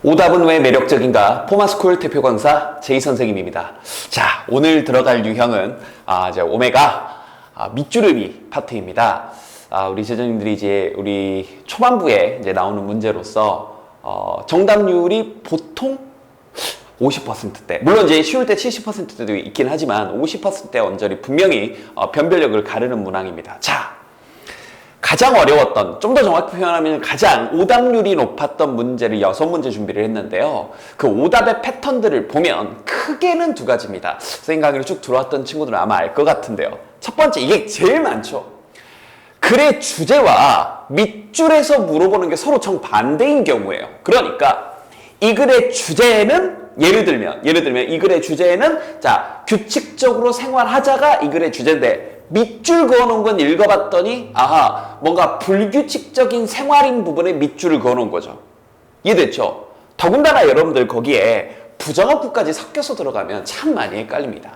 오답은 왜 매력적인가? 포마스쿨 대표 강사 제이 선생님입니다. 자, 오늘 들어갈 유형은 이제 오메가 밑줄음이 파트입니다. 우리 제자님들이 이제 우리 초반부에 이제 나오는 문제로서 정답률이 보통 50%대, 물론 이제 쉬울 때 70%대도 있긴 하지만 50%대 언저리 분명히 변별력을 가르는 문항입니다. 자, 가장 어려웠던, 좀 더 정확히 표현하면 가장 오답률이 높았던 문제를 6문제 준비를 했는데요. 그 오답의 패턴들을 보면 크게는 두 가지입니다. 선생님 강의를 쭉 들어왔던 친구들은 아마 알 것 같은데요. 첫 번째, 이게 제일 많죠. 글의 주제와 밑줄에서 물어보는 게 서로 정반대인 경우예요. 그러니까 이 글의 주제는 예를 들면 이 글의 주제는 자, 규칙적으로 생활하자가 이 글의 주제인데 밑줄 그어놓은 건 읽어봤더니 아하, 뭔가 불규칙적인 생활인 부분에 밑줄을 그어놓은 거죠. 이해됐죠? 더군다나 여러분들 거기에 부정어구까지 섞여서 들어가면 참 많이 헷갈립니다.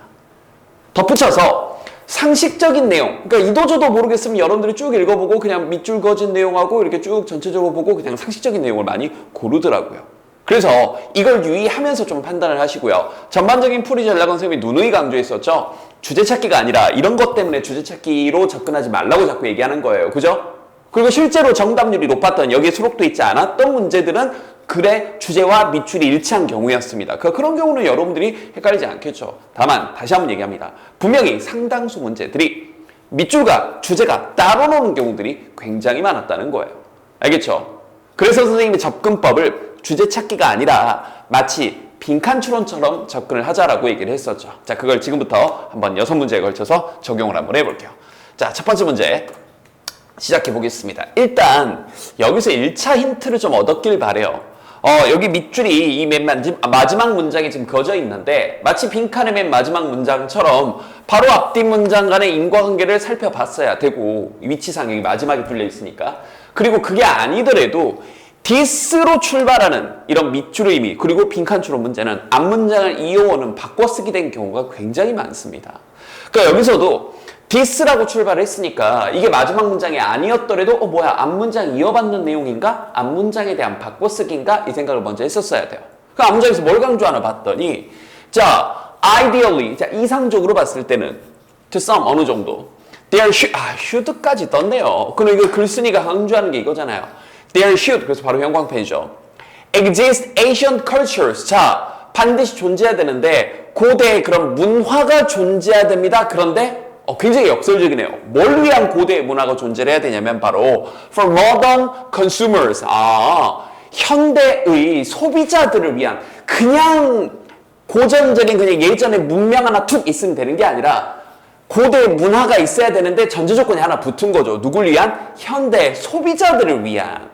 덧붙여서 상식적인 내용, 그러니까 이도저도 모르겠으면 여러분들이 쭉 읽어보고 그냥 밑줄 그어진 내용하고 이렇게 쭉 전체적으로 보고 그냥 상식적인 내용을 많이 고르더라고요. 그래서 이걸 유의하면서 좀 판단을 하시고요. 전반적인 풀이 전략은 선생님이 누누이 강조했었죠. 주제 찾기가 아니라 이런 것 때문에 주제 찾기로 접근하지 말라고 자꾸 얘기하는 거예요. 그죠? 그리고 실제로 정답률이 높았던, 여기에 수록돼 있지 않았던 문제들은 글의 주제와 밑줄이 일치한 경우였습니다. 그런 경우는 여러분들이 헷갈리지 않겠죠. 다만 다시 한번 얘기합니다. 분명히 상당수 문제들이 밑줄과 주제가 따로 노는 경우들이 굉장히 많았다는 거예요. 알겠죠? 그래서 선생님이 접근법을 주제 찾기가 아니라 마치 빈칸 추론처럼 접근을 하자라고 얘기를 했었죠. 자, 그걸 지금부터 한번 6문제에 걸쳐서 적용을 한번 해볼게요. 자, 첫 번째 문제 시작해 보겠습니다. 일단 여기서 1차 힌트를 좀 얻었길 바래요. 여기 밑줄이 이 맨 마지막 문장에 지금 그어져 있는데 마치 빈칸의 맨 마지막 문장처럼 바로 앞뒤 문장 간의 인과관계를 살펴봤어야 되고, 위치상 여기 마지막에 불려 있으니까. 그리고 그게 아니더라도 this로 출발하는 이런 밑줄의 의미, 그리고 빈칸 추론 문제는 앞문장을 이어오는 바꿔쓰기 된 경우가 굉장히 많습니다. 그러니까 여기서도 this라고 출발을 했으니까 이게 마지막 문장이 아니었더라도 뭐야, 앞문장 이어받는 내용인가? 앞문장에 대한 바꿔쓰기인가? 이 생각을 먼저 했었어야 돼요. 그 앞문장에서 뭘 강조하나 봤더니 자, ideally, 자, 이상적으로 봤을 때는 to some 어느 정도 there should까지 떴네요. 그럼 이거 글쓴이가 강조하는 게 이거잖아요. There should, 그래서 바로 형광펜이죠. Exist ancient cultures. 자, 반드시 존재해야 되는데 고대의 그런 문화가 존재해야 됩니다. 그런데 굉장히 역설적이네요. 뭘 위한 고대의 문화가 존재를 해야 되냐면 바로 for modern consumers. 현대의 소비자들을 위한, 그냥 고전적인 그냥 예전의 문명 하나 툭 있으면 되는 게 아니라 고대 문화가 있어야 되는데 전제 조건이 하나 붙은 거죠. 누굴 위한? 현대 소비자들을 위한.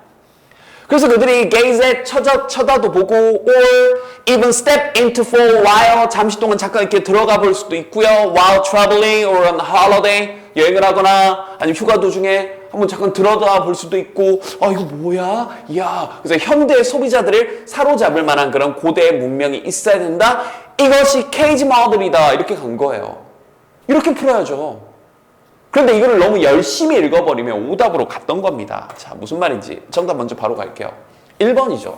그래서 그들이 gaze에 쳐다도 보고 or even step into for a while, 잠시 동안 잠깐 이렇게 들어가 볼 수도 있고요. while traveling or on holiday, 여행을 하거나 아니면 휴가 도중에 한번 잠깐 들어가 볼 수도 있고 이거 뭐야? 이야. 그래서 현대 소비자들을 사로잡을 만한 그런 고대의 문명이 있어야 된다. 이것이 케이지 모델이다. 이렇게 간 거예요. 이렇게 풀어야죠. 그런데 이거를 너무 열심히 읽어버리면 오답으로 갔던 겁니다. 자, 무슨 말인지 정답 먼저 바로 갈게요. 1번이죠.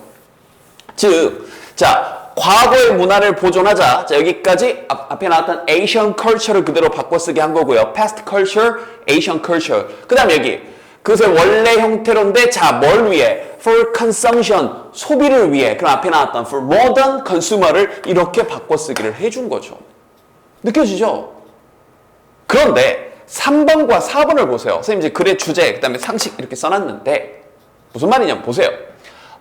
즉, 자, 과거의 문화를 보존하자. 자, 여기까지 앞에 나왔던 Asian culture를 그대로 바꿔쓰기 한 거고요. Past culture, Asian culture. 그 다음 여기 그것의 원래 형태로인데 자, 뭘 위해? For consumption, 소비를 위해. 그럼 앞에 나왔던 for modern consumer를 이렇게 바꿔쓰기를 해준 거죠. 느껴지죠? 그런데 3번과 4번을 보세요. 선생님 이제 글의 주제, 그 다음에 상식 이렇게 써놨는데 무슨 말이냐면 보세요.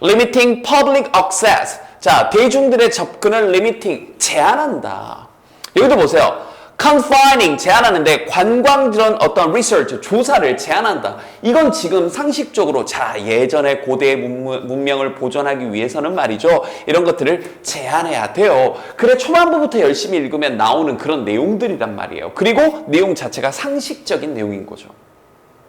Limiting public access. 자, 대중들의 접근을 limiting, 제한한다. 여기도 보세요. Confining, 제한하는데 관광지런 어떤 research, 조사를 제한한다. 이건 지금 상식적으로 자, 예전의 고대의 문명을 보존하기 위해서는 말이죠. 이런 것들을 제한해야 돼요. 그래 초반부부터 열심히 읽으면 나오는 그런 내용들이란 말이에요. 그리고 내용 자체가 상식적인 내용인 거죠.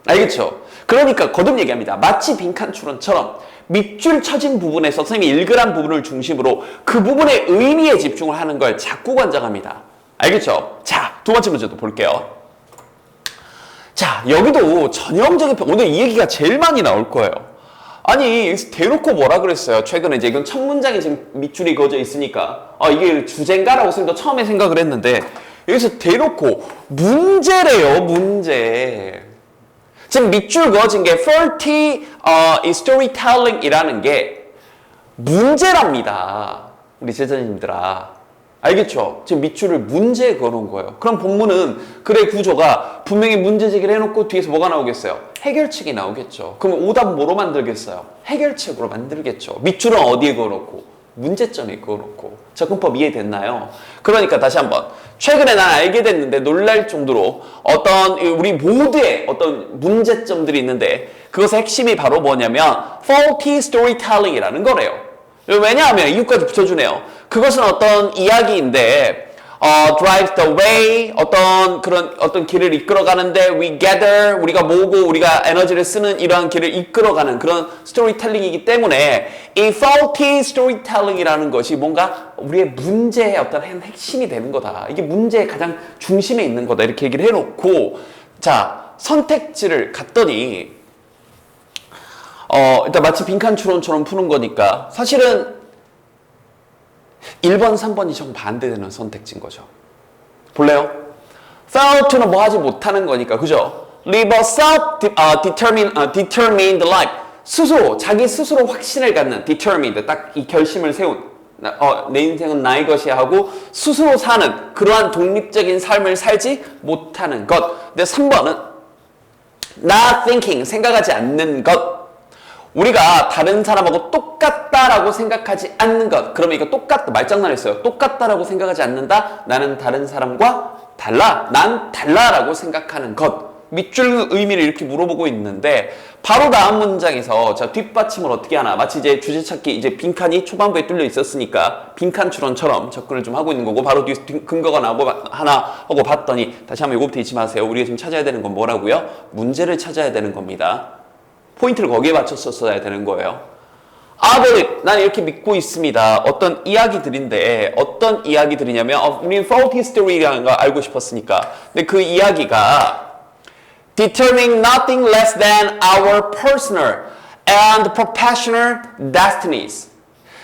알겠죠? 그러니까 거듭 얘기합니다. 마치 빈칸 추론처럼 밑줄 쳐진 부분에서 선생님이 읽으란 부분을 중심으로 그 부분의 의미에 집중을 하는 걸 자꾸 권장합니다. 알겠죠? 자, 두 번째 문제도 볼게요. 자, 여기도 전형적인, 오늘 이 얘기가 제일 많이 나올 거예요. 아니, 여기서 대놓고 뭐라 그랬어요? 최근에 이제 이건 첫 문장에 지금 밑줄이 그어져 있으니까 이게 주제인가라고 처음에 생각을 했는데 여기서 대놓고 문제래요, 문제. 지금 밑줄 그어진 게 faulty 이 storytelling이라는 게 문제랍니다. 우리 제자님들아. 알겠죠? 지금 밑줄을 문제에 그어놓은 거예요. 그럼 본문은 글의 구조가 분명히 문제 제기를 해놓고 뒤에서 뭐가 나오겠어요? 해결책이 나오겠죠. 그럼 오답 뭐로 만들겠어요? 해결책으로 만들겠죠. 밑줄은 어디에 그어놓고? 문제점에 그어놓고. 접근법 이해됐나요? 그러니까 다시 한번. 최근에 난 알게 됐는데 놀랄 정도로 어떤 우리 모두의 어떤 문제점들이 있는데 그것의 핵심이 바로 뭐냐면 faulty storytelling이라는 거래요. 왜냐하면 이유까지 붙여주네요. 그것은 어떤 이야기인데 drives the way 어떤 길을 이끌어가는데 we gather 우리가 모으고 우리가 에너지를 쓰는 이러한 길을 이끌어가는 그런 스토리텔링이기 때문에 이 faulty storytelling이라는 것이 뭔가 우리의 문제의 어떤 핵심이 되는 거다. 이게 문제의 가장 중심에 있는 거다. 이렇게 얘기를 해놓고 자 선택지를 갔더니 일단 마치 빈칸 추론처럼 푸는 거니까 사실은 1번, 3번이 정반대되는 선택지인 거죠. 볼래요? fail to는 뭐 하지 못하는 거니까, 그죠? live a self-determined life. 스스로, 자기 스스로 확신을 갖는 determined, 딱 이 결심을 세운 내 인생은 나의 것이야 하고 스스로 사는 그러한 독립적인 삶을 살지 못하는 것. 근데 3번은 not thinking, 생각하지 않는 것. 우리가 다른 사람하고 똑같다라고 생각하지 않는 것. 그러면 이거 똑같다. 말장난했어요. 똑같다라고 생각하지 않는다. 나는 다른 사람과 달라. 난 달라라고 생각하는 것. 밑줄 의미를 이렇게 물어보고 있는데 바로 다음 문장에서 자 뒷받침을 어떻게 하나. 마치 이제 주제 찾기 이제 빈칸이 초반부에 뚫려 있었으니까 빈칸 추론처럼 접근을 좀 하고 있는 거고 바로 뒤에서 근거가 나오고 하나 하고 봤더니 다시 한번 이거부터 잊지 마세요. 우리가 지금 찾아야 되는 건 뭐라고요? 문제를 찾아야 되는 겁니다. 포인트를 거기에 맞췄었어야 되는 거예요. 난 이렇게 믿고 있습니다. 어떤 이야기들인데 어떤 이야기들이냐면 우리는 faulty story라는 거 알고 싶었으니까. 근데 그 이야기가 determining nothing less than our personal and professional destinies.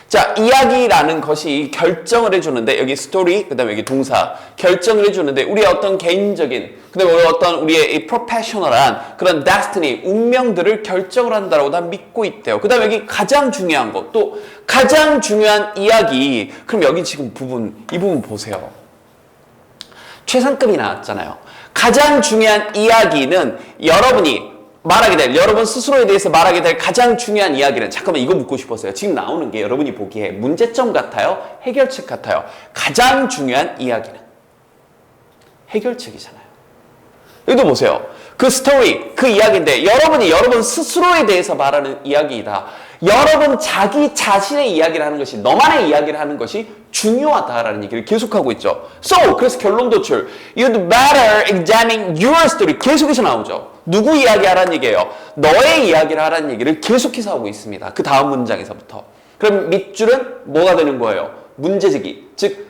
자, 이야기라는 것이 결정을 해주는데 여기 스토리, 그 다음에 여기 동사 결정을 해주는데 우리의 어떤 개인적인 그 다음에 우리의 이 프로페셔널한 그런 destiny, 운명들을 결정을 한다라고 난 믿고 있대요. 그 다음에 여기 가장 중요한 것, 또 가장 중요한 이야기. 그럼 여기 지금 이 부분 보세요. 최상급이 나왔잖아요. 가장 중요한 이야기는 여러분이 말하게 될, 여러분 스스로에 대해서 말하게 될 가장 중요한 이야기는 잠깐만 이거 묻고 싶었어요. 지금 나오는 게 여러분이 보기에 문제점 같아요? 해결책 같아요? 가장 중요한 이야기는 해결책이잖아요. 여기도 보세요. 그 스토리, 그 이야기인데 여러분이 여러분 스스로에 대해서 말하는 이야기이다. 여러분 자기 자신의 이야기를 하는 것이 너만의 이야기를 하는 것이 중요하다라는 얘기를 계속하고 있죠. So, 그래서 결론 도출. You'd better examine your story. 계속해서 나오죠. 누구 이야기 하라는 얘기예요? 너의 이야기를 하라는 얘기를 계속해서 하고 있습니다. 그 다음 문장에서부터. 그럼 밑줄은 뭐가 되는 거예요? 문제제기. 즉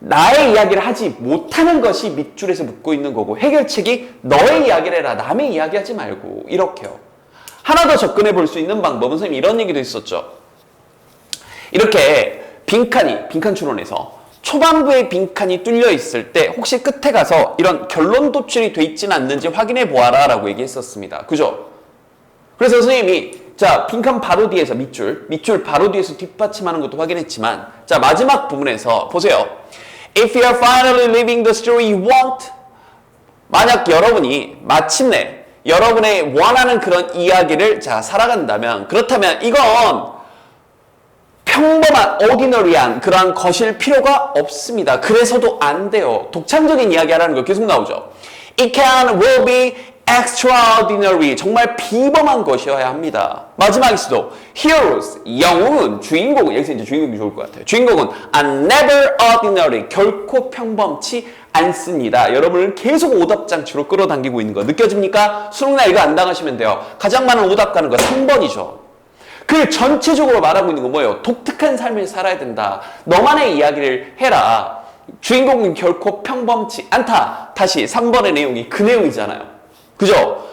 나의 이야기를 하지 못하는 것이 밑줄에서 묻고 있는 거고 해결책이 너의 이야기를 해라. 남의 이야기 하지 말고. 이렇게요. 하나 더 접근해 볼 수 있는 방법은 선생님 이런 얘기도 있었죠. 이렇게 빈칸 추론에서 초반부에 빈칸이 뚫려 있을 때 혹시 끝에 가서 이런 결론 도출이 돼 있지는 않는지 확인해 보아라 라고 얘기했었습니다. 그죠? 그래서 선생님이 자 빈칸 바로 뒤에서 밑줄 바로 뒤에서 뒷받침하는 것도 확인했지만 자 마지막 부분에서 보세요. If you are finally living the story you want, 만약 여러분이 마침내 여러분의 원하는 그런 이야기를 자 살아간다면 그렇다면 이건 평범한 ordinary한 그러한 것일 필요가 없습니다. 그래서도 안 돼요. 독창적인 이야기 하라는 거 계속 나오죠. It will be extraordinary. 정말 비범한 것이어야 합니다. 마지막에서도 heroes, 영웅은 주인공은 여기서 이제 주인공이 좋을 것 같아요. 주인공은 are never ordinary. 결코 평범치 않습니다. 여러분을 계속 오답장치로 끌어당기고 있는 거 느껴집니까? 수능날 이거 안 당하시면 돼요. 가장 많은 오답 가는 거 3번이죠. 그 전체적으로 말하고 있는 건 뭐예요? 독특한 삶을 살아야 된다. 너만의 이야기를 해라. 주인공은 결코 평범치 않다. 다시 3번의 내용이 그 내용이잖아요. 그죠?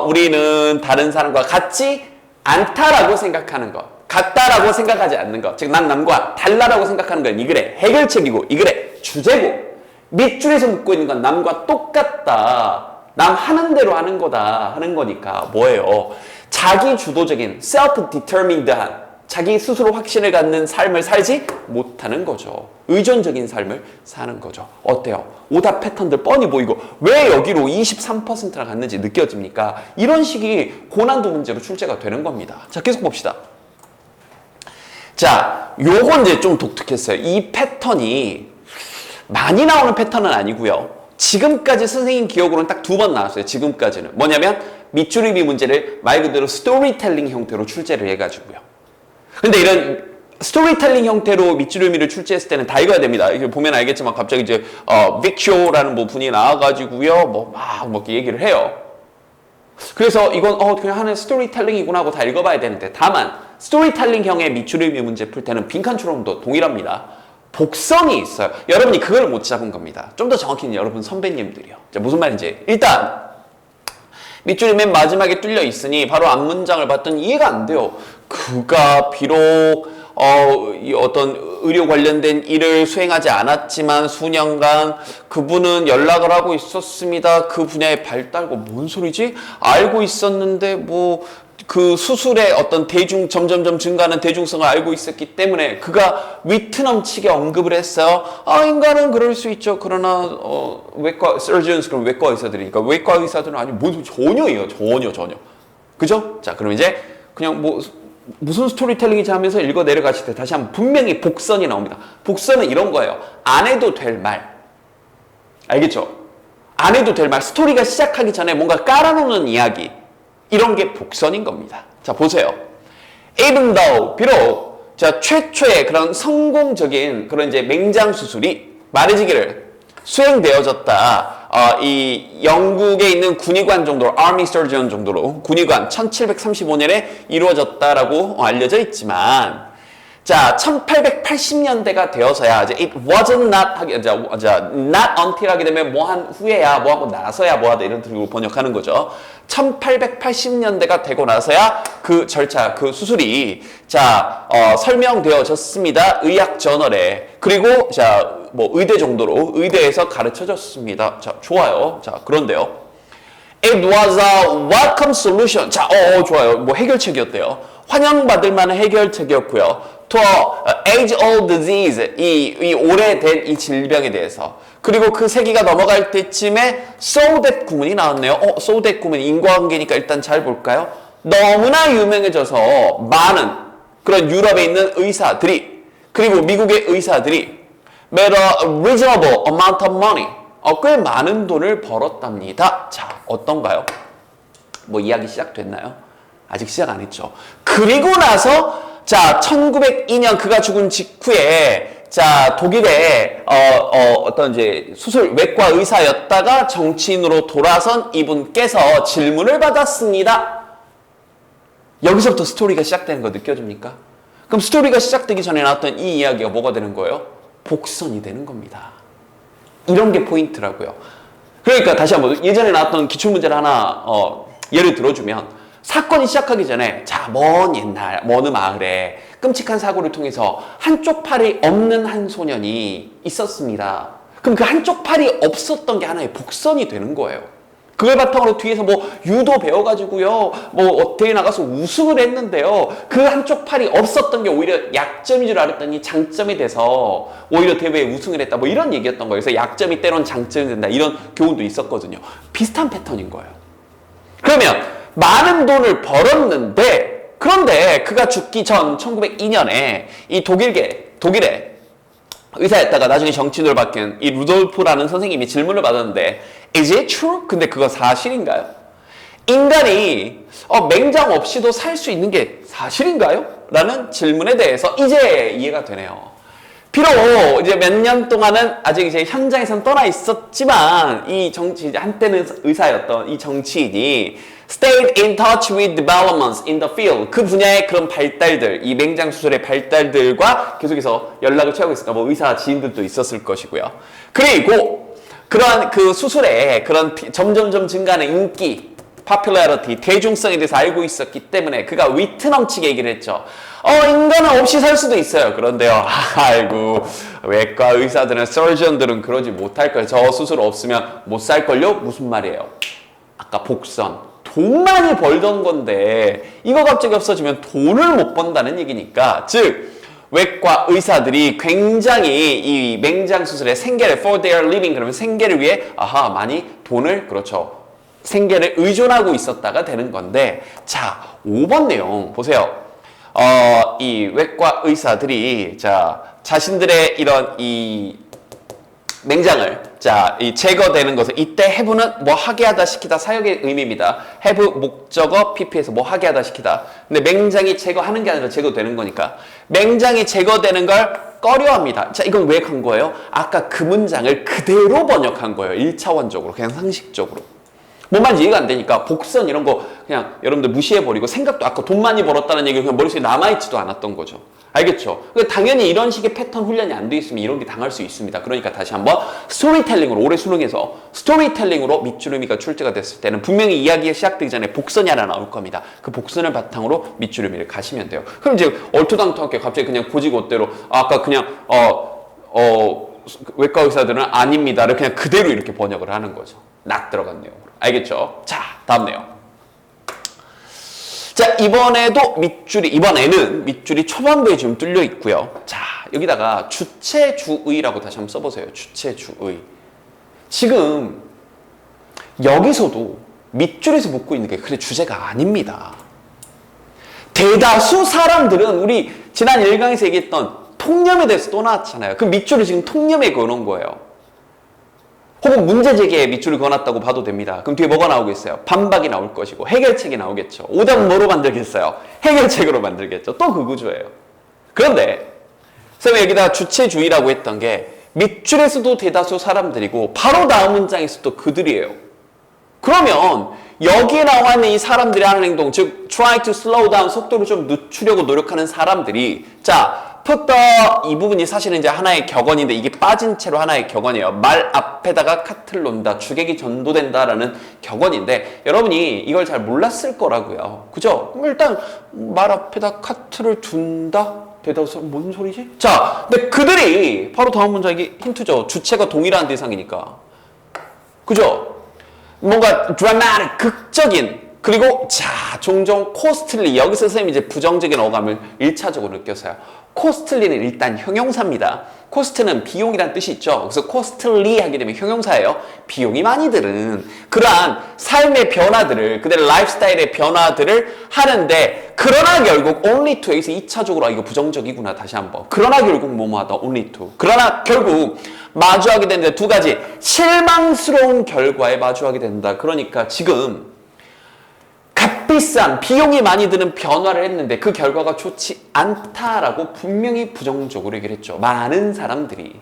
우리는 다른 사람과 같지 않다라고 생각하는 것, 같다라고 생각하지 않는 것, 즉 난 남과 달라라고 생각하는 건 이 글의 해결책이고 이 글의 주제고, 밑줄에서 묻고 있는 건 남과 똑같다, 남 하는 대로 하는 거다 하는 거니까 뭐예요? 자기 주도적인 self-determined한, 자기 스스로 확신을 갖는 삶을 살지 못하는 거죠. 의존적인 삶을 사는 거죠. 어때요? 오답 패턴들 뻔히 보이고 왜 여기로 23%나 갔는지 느껴집니까? 이런 식이 고난도 문제로 출제가 되는 겁니다. 자, 계속 봅시다. 자, 요건 이제 좀 독특했어요. 이 패턴이 많이 나오는 패턴은 아니고요. 지금까지 선생님 기억으로는 딱 2번 나왔어요. 지금까지는. 뭐냐면 밑줄임이 문제를 말 그대로 스토리텔링 형태로 출제를 해가지고요. 근데 이런 스토리텔링 형태로 밑줄의미를 출제했을 때는 다 읽어야 됩니다. 이게 보면 알겠지만 갑자기 이제 빅쇼라는 뭐 분이 나와가지고요, 뭐 이렇게 얘기를 해요. 그래서 이건 그냥 하는 스토리텔링이구나 하고 다 읽어봐야 되는데, 다만 스토리텔링형의 밑줄의미 문제 풀 때는 빈칸처럼도 동일합니다. 복선이 있어요. 여러분이 그걸 못 잡은 겁니다. 좀 더 정확히는 여러분 선배님들이요. 자, 무슨 말인지 일단 밑줄이 맨 마지막에 뚫려 있으니 바로 앞 문장을 봤더니 이해가 안 돼요. 그가 비록 이 어떤 의료 관련된 일을 수행하지 않았지만 수년간 그분은 연락을 하고 있었습니다. 그 분야의 발달고 뭔 소리지? 알고 있었는데 뭐 그 수술의 어떤 점점점 증가하는 대중성을 알고 있었기 때문에 그가 위트 넘치게 언급을 했어요. 인간은 그럴 수 있죠. 그러나 외과 surgeons, 그럼 외과 의사들이니까 외과 의사들은 아니 뭔 전혀예요. 전혀. 그죠? 자, 그럼 이제 그냥 뭐 무슨 스토리텔링이지 하면서 읽어 내려가실 때 다시 한번 분명히 복선이 나옵니다. 복선은 이런 거예요. 안 해도 될 말. 알겠죠? 안 해도 될 말. 스토리가 시작하기 전에 뭔가 깔아놓는 이야기. 이런 게 복선인 겁니다. 자, 보세요. Even though, 비록, 자, 최초의 그런 성공적인 그런 이제 맹장 수술이 말해지기를 수행되어졌다. 이 영국에 있는 군의관 정도로, Army Surgeon 정도로 군의관 1735년에 이루어졌다라고 알려져 있지만, 자, 1880년대가 되어서야 이제 it wasn't not until 하게 되면 뭐 한 후에야 뭐 하고 나서야 뭐 하다 이런 식으로 번역하는 거죠. 1880년대가 되고 나서야 그 절차, 그 수술이 설명되어졌습니다. 의학 저널에. 그리고 뭐 의대 정도로 의대에서 가르쳐졌습니다. 자, 좋아요. 자, 그런데요. It was a welcome solution. 자, 좋아요. 뭐 해결책이었대요. 환영받을 만한 해결책이었고요. To age-old disease, 이 오래된 이 질병에 대해서. 그리고 그 세기가 넘어갈 때쯤에 so that 구문이 나왔네요. so that 구문 인과관계니까 일단 잘 볼까요? 너무나 유명해져서 많은 그런 유럽에 있는 의사들이, 그리고 미국의 의사들이 made a reasonable amount of money, 꽤 많은 돈을 벌었답니다. 자, 어떤가요? 뭐 이야기 시작됐나요? 아직 시작 안 했죠. 그리고 나서 1902년 그가 죽은 직후에 독일의 어떤 이제 수술 외과 의사였다가 정치인으로 돌아선 이분께서 질문을 받았습니다. 여기서부터 스토리가 시작되는 거 느껴집니까? 그럼 스토리가 시작되기 전에 나왔던 이 이야기가 뭐가 되는 거예요? 복선이 되는 겁니다. 이런 게 포인트라고요. 그러니까 다시 한번 예전에 나왔던 기출문제를 하나 예를 들어주면, 사건이 시작하기 전에 먼 옛날 어느 마을에 끔찍한 사고를 통해서 한쪽 팔이 없는 한 소년이 있었습니다. 그럼 그 한쪽 팔이 없었던 게 하나의 복선이 되는 거예요. 그걸 바탕으로 뒤에서 뭐 유도 배워가지고요, 뭐 대회 나가서 우승을 했는데요, 그 한쪽 팔이 없었던 게 오히려 약점인 줄 알았더니 장점이 돼서 오히려 대회에 우승을 했다, 뭐 이런 얘기였던 거예요. 그래서 약점이 때론 장점이 된다, 이런 교훈도 있었거든요. 비슷한 패턴인 거예요. 그러면 많은 돈을 벌었는데, 그런데 그가 죽기 전 1902년에 이 독일의 의사였다가 나중에 정치인으로 바뀐 이 루돌프라는 선생님이 질문을 받았는데, Is it true? 근데 그거 사실인가요? 인간이 맹장 없이도 살 수 있는 게 사실인가요? 라는 질문에 대해서 이제 이해가 되네요. 비록 이제 몇 년 동안은 아직 이제 현장에서는 떠나 있었지만, 한때는 의사였던 이 정치인이 stayed in touch with developments in the field, 그 분야의 그런 발달들, 이 맹장 수술의 발달들과 계속해서 연락을 취하고 있으니까 뭐 의사 지인들도 있었을 것이고요. 그리고 그러한 그 수술에 그런 점점점 증가하는 인기, popularity, 대중성에 대해서 알고 있었기 때문에 그가 위트 넘치게 얘기를 했죠. 인간은 없이 살 수도 있어요. 그런데요, 아이고, 외과 의사들은, 서전들은 그러지 못할 거예요. 저 수술 없으면 못 살걸요? 무슨 말이에요? 아까 복선. 돈 많이 벌던 건데, 이거 갑자기 없어지면 돈을 못 번다는 얘기니까. 즉, 외과 의사들이 굉장히 이 맹장 수술에 생계를, for their living, 그러면 생계를 위해, 많이 돈을, 그렇죠. 생계를 의존하고 있었다가 되는 건데, 자, 5번 내용 보세요. 이 외과 의사들이 자신들의 이런 이 맹장을 이 제거되는 것을 이때 have는 뭐 하게 하다 시키다 사역의 의미입니다. have 목적어 PP에서 뭐 하게 하다 시키다. 근데 맹장이 제거하는 게 아니라 제거되는 거니까 맹장이 제거되는 걸 꺼려합니다. 자, 이건 왜 간 거예요? 아까 그 문장을 그대로 번역한 거예요. 1차원적으로 그냥 상식적으로. 뭔 말인지 이해가 안 되니까 복선 이런 거 그냥 여러분들 무시해버리고 생각도 아까 돈 많이 벌었다는 얘기가 그냥 머릿속에 남아있지도 않았던 거죠. 알겠죠? 당연히 이런 식의 패턴 훈련이 안 돼 있으면 이런 게 당할 수 있습니다. 그러니까 다시 한번 스토리텔링으로 올해 수능에서 스토리텔링으로 밑주름이가 출제가 됐을 때는 분명히 이야기가 시작되기 전에 복선이 하나 나올 겁니다. 그 복선을 바탕으로 밑주름이를 가시면 돼요. 그럼 이제 얼토당토하게 갑자기 그냥 고지고대로 아까 그냥 외과 의사들은 아닙니다를 그냥 그대로 이렇게 번역을 하는 거죠. 낙 들어간 내용으로. 알겠죠? 자, 다음 내용. 자, 이번에는 밑줄이 초반부에 좀 뚫려 있고요. 자, 여기다가 주체주의라고 다시 한번 써보세요. 주체주의. 지금 여기서도 밑줄에서 묻고 있는 게 그래 주제가 아닙니다. 대다수 사람들은 우리 지난 1강에서 얘기했던 통념에 대해서 또 나왔잖아요. 그 밑줄을 지금 통념에 그어놓은 거예요. 혹은 문제 제기에 밑줄을 그어놨다고 봐도 됩니다. 그럼 뒤에 뭐가 나오겠어요? 반박이 나올 것이고 해결책이 나오겠죠. 오답은 뭐로 만들겠어요? 해결책으로 만들겠죠. 또 그 구조예요. 그런데 선생님이 여기다가 주체주의라고 했던 게 밑줄에서도 대다수 사람들이고 바로 다음 문장에서도 그들이에요. 그러면 여기에 나와 있는 이 사람들이 하는 행동, 즉 try to slow down, 속도를 좀 늦추려고 노력하는 사람들이 put the 이 부분이 사실은 이제 하나의 격언인데 이게 빠진 채로 하나의 격언이에요. 말 앞에다가 카트를 놓는다, 주객이 전도된다라는 격언인데 여러분이 이걸 잘 몰랐을 거라고요. 그죠? 일단 말 앞에다 카트를 둔다? 대다수 뭔 소리지? 자, 근데 그들이 바로 다음 문장 이게 힌트죠. 주체가 동일한 대상이니까. 그죠? 뭔가 드라마틱, 극적인 그리고 종종 코스틀리 여기서 선생님이 이제 부정적인 어감을 1차적으로 느꼈어요. 코스틀리는 일단 형용사입니다. 코스트는 비용이란 뜻이 있죠. 그래서 코스틀리 하게 되면 형용사예요. 비용이 많이 드는 그러한 삶의 변화들을 그들의 라이프스타일의 변화들을 하는데 그러나 결국 only to에서 2차적으로 이거 부정적이구나 다시 한번. 그러나 결국 뭐뭐하다 only to. 그러나 결국 마주하게 되는데 두 가지 실망스러운 결과에 마주하게 된다. 그러니까 지금 값비싼 비용이 많이 드는 변화를 했는데 그 결과가 좋지 않다라고 분명히 부정적으로 얘기를 했죠. 많은 사람들이.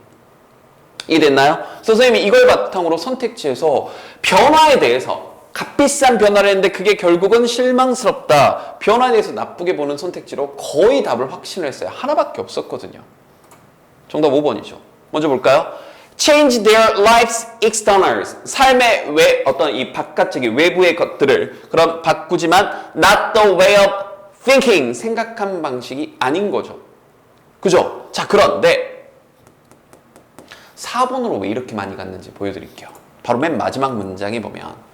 이해됐나요? 선생님이 이걸 바탕으로 선택지에서 변화에 대해서 값비싼 변화를 했는데 그게 결국은 실망스럽다. 변화에 대해서 나쁘게 보는 선택지로 거의 답을 확신을 했어요. 하나밖에 없었거든요. 정답 5번이죠. 먼저 볼까요? Change their lives externals. 삶의 어떤 이 바깥적인 외부의 것들을 그럼 바꾸지만 not the way of thinking. 생각한 방식이 아닌 거죠. 그죠? 자, 그런데 4번으로 왜 이렇게 많이 갔는지 보여드릴게요. 바로 맨 마지막 문장에 보면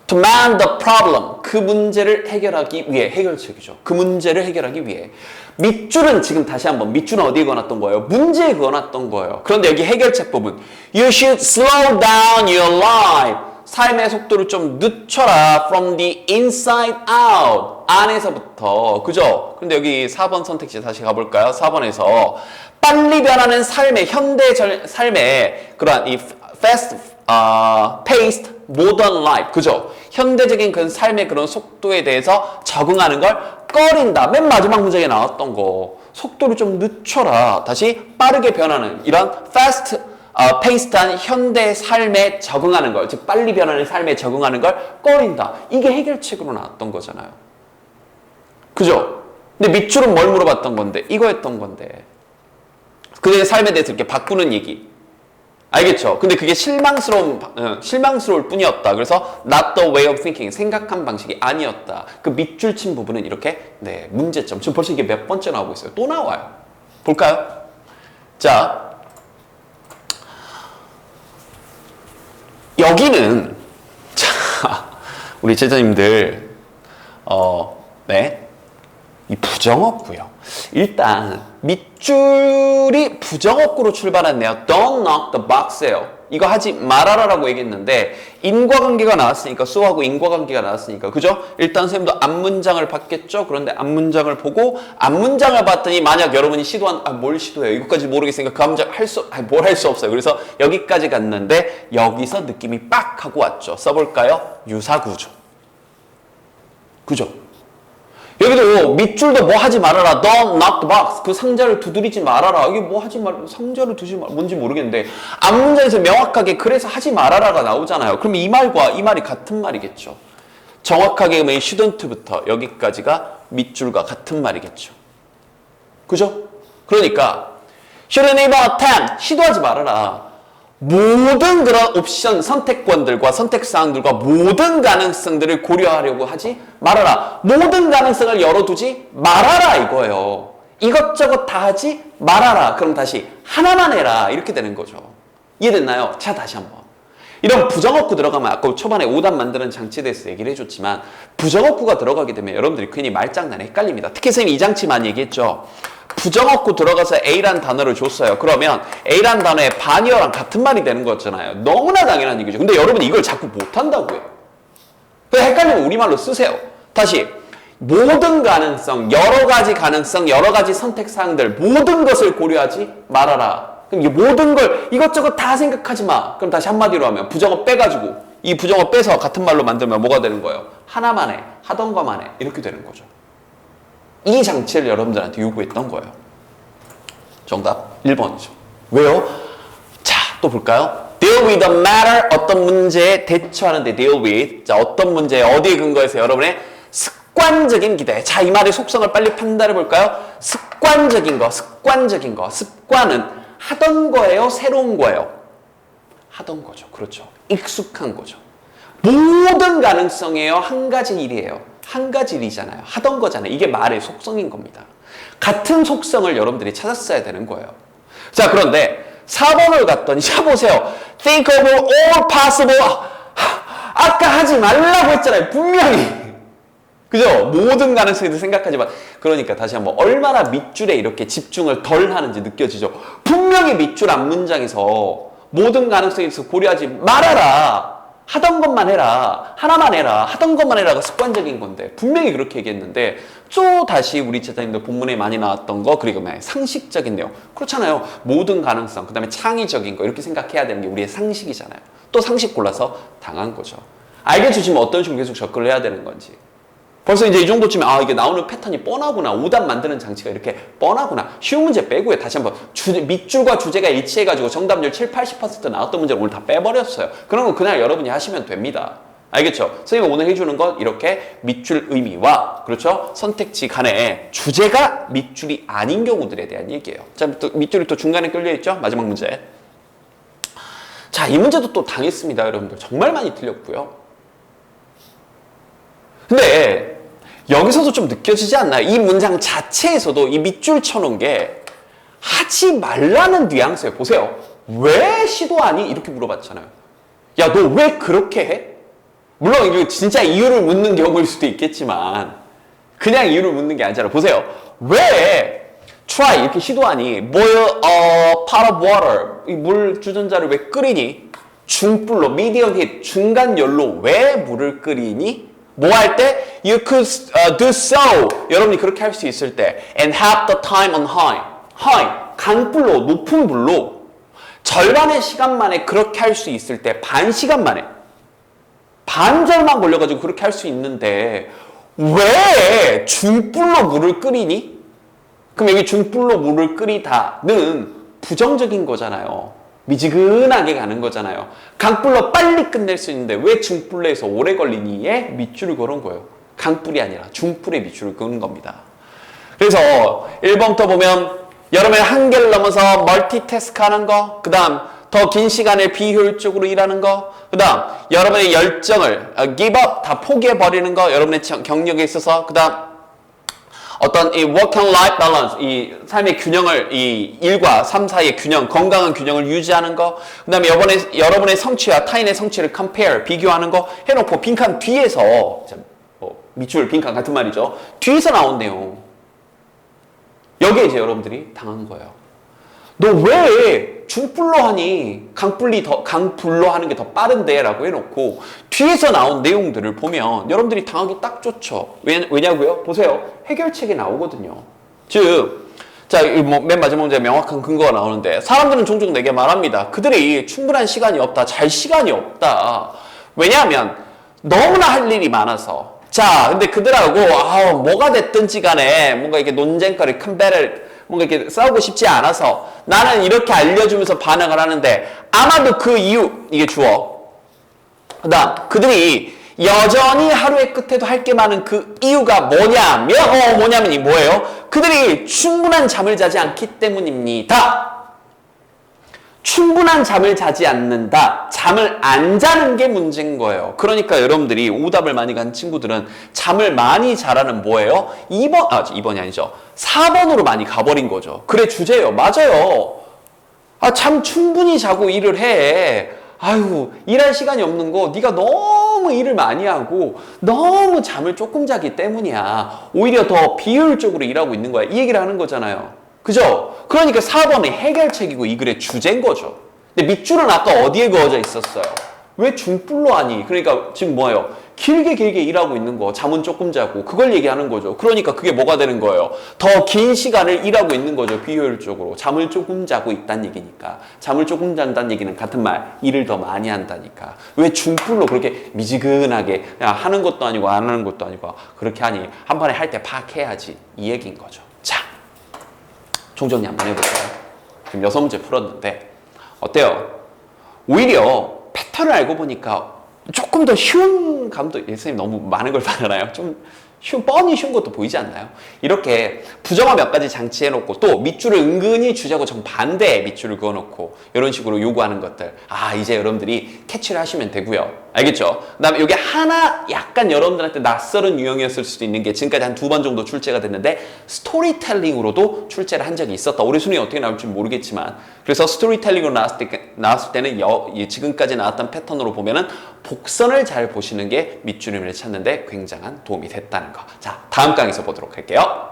To man the problem. 그 문제를 해결하기 위해 해결책이죠. 그 문제를 해결하기 위해 밑줄은 지금 다시 한번 밑줄은 어디에 그어놨던 거예요? 문제에 그어놨던 거예요. 그런데 여기 해결책 부분 You should slow down your life. 삶의 속도를 좀 늦춰라 From the inside out. 안에서부터. 그죠? 근데 여기 4번 선택지 다시 가볼까요? 4번에서 빨리 변하는 삶의 현대 삶의 그러한 이 fast paced modern life. 그죠? 현대적인 그 삶의 그런 속도에 대해서 적응하는 걸 꺼린다. 맨 마지막 문장에 나왔던 거. 속도를 좀 늦춰라. 다시 빠르게 변하는 이런 fast paced한 현대 삶에 적응하는 걸, 즉 빨리 변하는 삶에 적응하는 걸 꺼린다. 이게 해결책으로 나왔던 거잖아요. 그죠? 근데 밑줄은 뭘 물어봤던 건데? 이거였던 건데. 그들의 삶에 대해서 이렇게 바꾸는 얘기. 알겠죠? 근데 그게 실망스러울 뿐이었다. 그래서 not the way of thinking, 생각한 방식이 아니었다. 그 밑줄 친 부분은 이렇게 네, 문제점. 지금 벌써 이게 몇 번째 나오고 있어요. 또 나와요. 볼까요? 자, 여기는 자, 우리 제자님들 네, 이 부정어구요. 일단 밑줄이 부정어구로 출발했네요. Don't knock the box예요. 이거 하지 말아라라고 얘기했는데 인과관계가 나왔으니까 수하고 인과관계가 나왔으니까 그죠? 일단 선생님도 앞문장을 봤겠죠? 그런데 앞문장을 보고 앞문장을 봤더니 만약 여러분이 뭘 시도해요? 이것까지 모르겠으니까 그 문장 뭘 할 수 없어요. 그래서 여기까지 갔는데 여기서 느낌이 빡 하고 왔죠. 써볼까요? 유사구조. 그죠? 여기도 밑줄도 뭐 하지 말아라. Don't knock the box. 그 상자를 두드리지 말아라. 이게 뭐 하지 말, 상자를 두지 말, 뭔지 모르겠는데 앞문장에서 명확하게 그래서 하지 말아라가 나오잖아요. 그럼 이 말과 이 말이 같은 말이겠죠. 정확하게 그러면 shouldn't부터 여기까지가 밑줄과 같은 말이겠죠. 그죠? 그러니까 shouldn't even attempt. 시도하지 말아라. 모든 그런 옵션, 선택권들과 선택사항들과 모든 가능성들을 고려하려고 하지 말아라. 모든 가능성을 열어두지 말아라 이거예요. 이것저것 다 하지 말아라. 그럼 다시 하나만 해라. 이렇게 되는 거죠. 이해됐나요? 자, 다시 한번. 이런 부정어구 들어가면 아까 초반에 오답 만드는 장치에 대해서 얘기를 해줬지만 부정어구가 들어가게 되면 여러분들이 괜히 말장난에 헷갈립니다. 특히 선생님이 이 장치 많이 얘기했죠. 부정어구 들어가서 A란 단어를 줬어요. 그러면 A란 단어의 반이어랑 같은 말이 되는 거잖아요. 너무나 당연한 얘기죠. 근데 여러분이 이걸 자꾸 못한다고요. 그래서 헷갈리면 우리말로 쓰세요. 다시 모든 가능성, 여러 가지 가능성, 여러 가지 선택사항들 모든 것을 고려하지 말아라. 그럼 이 모든 걸 이것저것 다 생각하지 마. 그럼 다시 한마디로 하면 부정어 빼가지고 이 부정어 빼서 같은 말로 만들면 뭐가 되는 거예요? 하나만 해. 하던 것만 해. 이렇게 되는 거죠. 이 장치를 여러분들한테 요구했던 거예요. 정답 1번이죠. 왜요? 자, 또 볼까요? Deal with a matter. 어떤 문제에 대처하는데 deal with. 자, 어떤 문제에 어디에 근거해서 여러분의 습관적인 기대. 자, 이 말의 속성을 빨리 판단해 볼까요? 습관적인 거. 습관은 하던 거예요? 새로운 거예요? 하던 거죠. 그렇죠. 익숙한 거죠. 모든 가능성이에요? 한 가지 일이에요? 한 가지 일이잖아요. 하던 거잖아요. 이게 말의 속성인 겁니다. 같은 속성을 여러분들이 찾았어야 되는 거예요. 자, 그런데 4번을 갔더니 자 보세요. Think of all possible. 아까 하지 말라고 했잖아요. 분명히. 그죠? 모든 가능성에도 생각하지 마. 그러니까 다시 한번 얼마나 밑줄에 이렇게 집중을 덜 하는지 느껴지죠. 분명히 밑줄 앞문장에서 모든 가능성에서 고려하지 말아라. 하던 것만 해라. 하나만 해라. 하던 것만 해라가 습관적인 건데 분명히 그렇게 얘기했는데 또 다시 우리 제자님들 본문에 많이 나왔던 거 그리고 상식적인 내용. 그렇잖아요. 모든 가능성, 그 다음에 창의적인 거 이렇게 생각해야 되는 게 우리의 상식이잖아요. 또 상식 골라서 당한 거죠. 알려주시면 어떤 식으로 계속 접근을 해야 되는 건지. 벌써 이제 이 정도쯤에 이게 나오는 패턴이 뻔하구나. 오답 만드는 장치가 이렇게 뻔하구나. 쉬운 문제 빼고요. 다시 한번 밑줄과 주제가 일치해가지고 정답률 7, 80% 나왔던 문제를 오늘 다 빼버렸어요. 그런 건 그날 여러분이 하시면 됩니다. 알겠죠? 선생님이 오늘 해주는 건 이렇게 밑줄 의미와 그렇죠? 선택지 간에 주제가 밑줄이 아닌 경우들에 대한 얘기예요. 자, 또 밑줄이 또 중간에 끌려있죠? 마지막 문제. 자, 이 문제도 또 당했습니다. 여러분들 정말 많이 틀렸고요. 근데 여기서도 좀 느껴지지 않나요? 이 문장 자체에서도 이 밑줄 쳐놓은 게 하지 말라는 뉘앙스예요. 보세요. 왜 시도하니? 이렇게 물어봤잖아요. 야, 너 왜 그렇게 해? 물론 이거 진짜 이유를 묻는 경우일 수도 있겠지만 그냥 이유를 묻는 게 아니잖아요. 보세요. 왜 try 이렇게 시도하니? boil a pot of water 이 물 주전자를 왜 끓이니? 중불로 medium heat 중간 열로 왜 물을 끓이니? 뭐 할 때? You could do so. 여러분이 그렇게 할 수 있을 때. And have the time on high. high. 강불로, 높은 불로 절반의 시간 만에 그렇게 할 수 있을 때 반 시간 만에 반절만 걸려가지고 그렇게 할 수 있는데 왜 중불로 물을 끓이니? 그럼 여기 중불로 물을 끓이다는 부정적인 거잖아요. 미지근하게 가는 거잖아요. 강불로 빨리 끝낼 수 있는데 왜 중불에서 오래 걸리니에 밑줄을 걸은 거예요. 강불이 아니라 중불에 밑줄을 그는 겁니다. 그래서 1번부터 보면 여러분의 한계를 넘어서 멀티태스크 하는 거, 그 다음 더 긴 시간을 비효율적으로 일하는 거. 그 다음, 여러분의 열정을 give up, 다 포기해버리는 거. 여러분의 경력에 있어서. 그 다음, 어떤 이 work and life balance, 이 삶의 균형을, 이 일과 삶 사이의 균형, 건강한 균형을 유지하는 거. 그 다음에 여러분의 성취와 타인의 성취를 compare, 비교하는 거 해놓고 빈칸 뒤에서, 밑줄 빈칸 같은 말이죠. 뒤에서 나온 내용. 여기에 이제 여러분들이 당한 거예요. 너 왜 중불로 하니? 강불로 하는 게 더 빠른데? 라고 해놓고 뒤에서 나온 내용들을 보면 여러분들이 당하기 딱 좋죠. 왜냐고요? 보세요. 해결책이 나오거든요. 즉, 자, 맨 마지막 문제 명확한 근거가 나오는데 사람들은 종종 내게 말합니다. 그들이 충분한 시간이 없다. 잘 시간이 없다. 왜냐하면 너무나 할 일이 많아서. 자, 근데 그들하고 뭐가 됐든지 간에 뭔가 이게 논쟁거리, 컴배를 뭔가 이렇게 싸우고 싶지 않아서 나는 이렇게 알려주면서 반응을 하는데 아마도 그 이유, 이게 주어. 그 다음, 그들이 여전히 하루의 끝에도 할 게 많은 그 이유가 뭐냐면이 뭐예요? 그들이 충분한 잠을 자지 않기 때문입니다. 충분한 잠을 자지 않는다. 잠을 안 자는 게 문제인 거예요. 그러니까 여러분들이 오답을 많이 간 친구들은 잠을 많이 자라는 뭐예요? 2번이 아니죠. 4번으로 많이 가버린 거죠. 그래, 주제예요. 맞아요. 잠 충분히 자고 일을 해. 아유, 일할 시간이 없는 거 네가 너무 일을 많이 하고 너무 잠을 조금 자기 때문이야. 오히려 더 비효율적으로 일하고 있는 거야. 이 얘기를 하는 거잖아요. 그죠? 그러니까 4번이 해결책이고 이 글의 주제인 거죠. 근데 밑줄은 아까 어디에 그어져 있었어요? 왜 중불로 하니? 그러니까 지금 뭐예요? 길게 일하고 있는 거, 잠은 조금 자고 그걸 얘기하는 거죠. 그러니까 그게 뭐가 되는 거예요? 더 긴 시간을 일하고 있는 거죠. 비효율적으로. 잠을 조금 자고 있다는 얘기니까. 잠을 조금 잔다는 얘기는 같은 말, 일을 더 많이 한다니까. 왜 중불로 그렇게 미지근하게 그냥 하는 것도 아니고 안 하는 것도 아니고 그렇게 하니? 한 번에 할 때 팍 해야지. 이 얘기인 거죠. 자, 총정리 한번 해볼까요? 지금 6문제 풀었는데 어때요? 오히려 패턴을 알고 보니까 조금 더 쉬운 감도, 선생님 너무 많은 걸 말하나요? 좀 뻔히 쉬운 것도 보이지 않나요? 이렇게 부정어 몇 가지 장치해놓고 또 밑줄을 은근히 주자고 정반대의 밑줄을 그어놓고 이런 식으로 요구하는 것들. 이제 여러분들이 캐치를 하시면 되고요. 알겠죠? 그 다음에 이게 하나 약간 여러분들한테 낯설은 유형이었을 수도 있는 게 지금까지 한 2번 정도 출제가 됐는데 스토리텔링으로도 출제를 한 적이 있었다. 올해 순위 어떻게 나올지 모르겠지만 그래서 스토리텔링으로 나왔을 때는 지금까지 나왔던 패턴으로 보면은 복선을 잘 보시는 게 밑줄임을 찾는데 굉장한 도움이 됐다는 거. 자, 다음 강의에서 보도록 할게요.